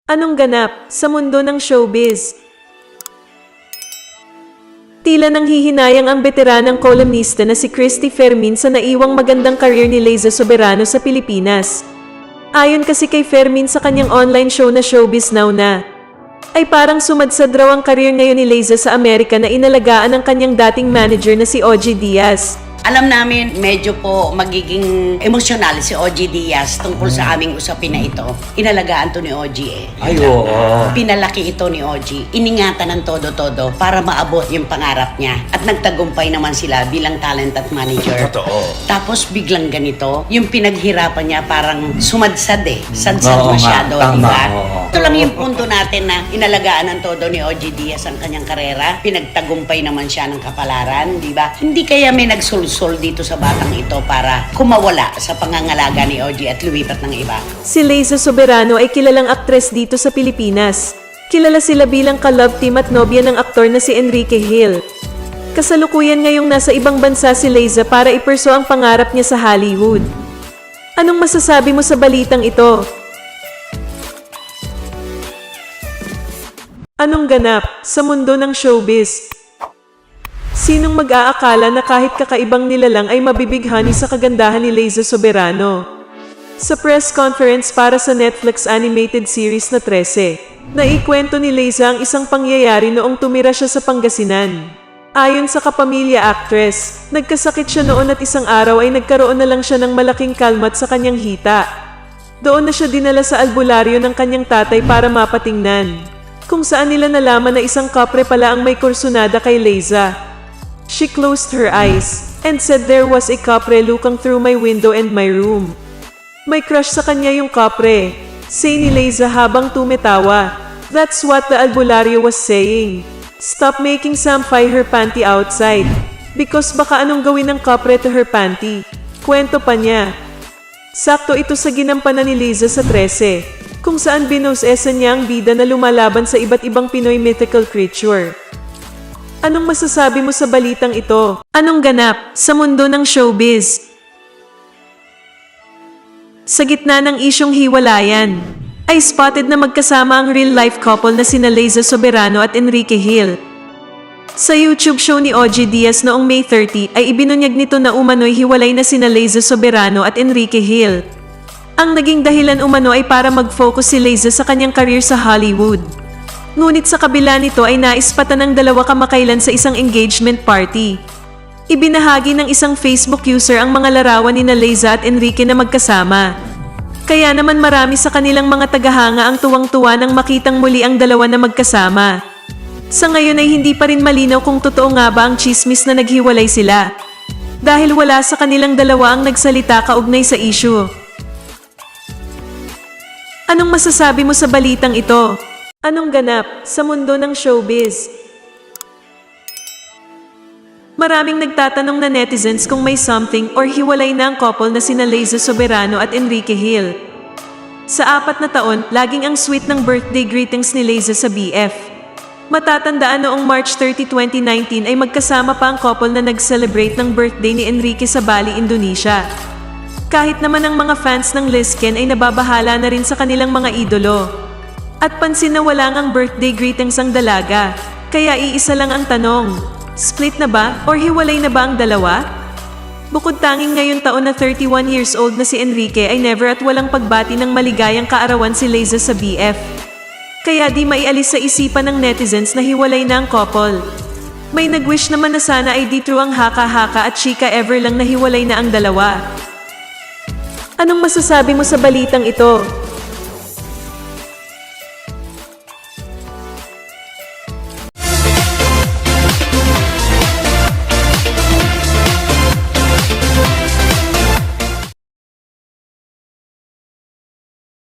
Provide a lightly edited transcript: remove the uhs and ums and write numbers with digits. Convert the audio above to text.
Anong ganap sa mundo ng showbiz? Tila nang hihinayang ang veteranang kolumnista na si Christy Fermin sa naiwang magandang career ni Liza Soberano sa Pilipinas. Ayon kasi kay Fermin sa kanyang online show na Showbiz Now na, ay parang sumadsad raw ang career ngayon ni Liza sa Amerika na inalagaan ng kanyang dating manager na si OG Diaz. Alam namin medyo po magiging emosyonal si OG Diaz tungkol sa aming usapin na ito. Inalagaan to ni OG eh. Ay, oo. Pinalaki ito ni OG. Iningatan ng todo-todo para maabot yung pangarap niya. At nagtagumpay naman sila bilang talent at manager. Totoo. Tapos biglang ganito, yung pinaghirapan niya parang sumadsad eh. Sadsad Oo nga, masyado, tama, di ba? oo. Ito lang yung punto natin na inalagaan ng todo ni OG Diaz ang kanyang karera. Pinagtagumpay naman siya ng kapalaran, di ba? Hindi kaya may nagsulsul dito sa batang ito para kumawala sa pangangalaga ni OG at lumipat ng iba. Si Liza Soberano ay kilalang aktres dito sa Pilipinas. Kilala sila bilang ka-love team at nobya ng aktor na si Enrique Hill. Kasalukuyan ngayong nasa ibang bansa si Liza para iperso ang pangarap niya sa Hollywood. Anong masasabi mo sa balitang ito? Anong ganap sa mundo ng showbiz? Sinong mag-aakala na kahit kakaibang nilalang ay mabibighani sa kagandahan ni Liza Soberano? Sa press conference para sa Netflix animated series na 13, naikwento ni Liza ang isang pangyayari noong tumira siya sa Pangasinan. Ayon sa kapamilya actress, nagkasakit siya noon at isang araw ay nagkaroon na lang siya ng malaking kalmat sa kanyang hita. Doon na siya dinala sa albularyo ng kanyang tatay para mapatingnan, kung saan nila nalaman na isang kapre pala ang may kursunada kay Liza. She closed her eyes and said there was a kapre looking through my window and my room. May crush sa kanya yung kapre, say ni Liza habang tumetawa. That's what the albularyo was saying. Stop making Sam fly her panty outside. Because baka anong gawin ng kapre to her panty. Kwento pa niya. Sakto ito sa ginampanan ni Liza sa 13, kung saan binoses-esan niya ang bida na lumalaban sa iba't ibang Pinoy mythical creature. Anong masasabi mo sa balitang ito? Anong ganap sa mundo ng showbiz? Sa gitna ng isyong hiwalayan, ay spotted na magkasama ang real-life couple na sina Liza Soberano at Enrique Hill. Sa YouTube show ni OG Diaz noong May 30 ay ibinunyag nito na umano'y hiwalay na sina Liza Soberano at Enrique Hill. Ang naging dahilan umano ay para mag-focus si Liza sa kanyang career sa Hollywood. Ngunit sa kabila nito ay naispatan ng dalawa kamakailan sa isang engagement party. Ibinahagi ng isang Facebook user ang mga larawan ni Liza at Enrique na magkasama. Kaya naman marami sa kanilang mga tagahanga ang tuwang-tuwa nang makitang muli ang dalawa na magkasama. Sa ngayon ay hindi pa rin malinaw kung totoo nga ba ang chismis na naghiwalay sila. Dahil wala sa kanilang dalawa ang nagsalita kaugnay sa issue. Anong masasabi mo sa balitang ito? Anong ganap sa mundo ng showbiz? Maraming nagtatanong na netizens kung may something or hiwalay na ang couple na sina Liza Soberano at Enrique Hill. Sa 4 na taon, laging ang sweet ng birthday greetings ni Liza sa BF. Matatandaan noong March 30, 2019 ay magkasama pa ang couple na nag-celebrate ng birthday ni Enrique sa Bali, Indonesia. Kahit naman ang mga fans ng Lizken ay nababahala na rin sa kanilang mga idolo. At pansin na wala ngang birthday greetings ang dalaga, kaya iisa lang ang tanong, split na ba or hiwalay na ba ang dalawa? Bukod tanging ngayon taon na 31 years old na si Enrique ay never at walang pagbati ng maligayang kaarawan si Liza sa BF. Kaya di maialis sa isipan ng netizens na hiwalay na ang couple. May nag-wish naman na sana ay di true ang haka-haka at chika ever lang na hiwalay na ang dalawa. Anong masasabi mo sa balitang ito?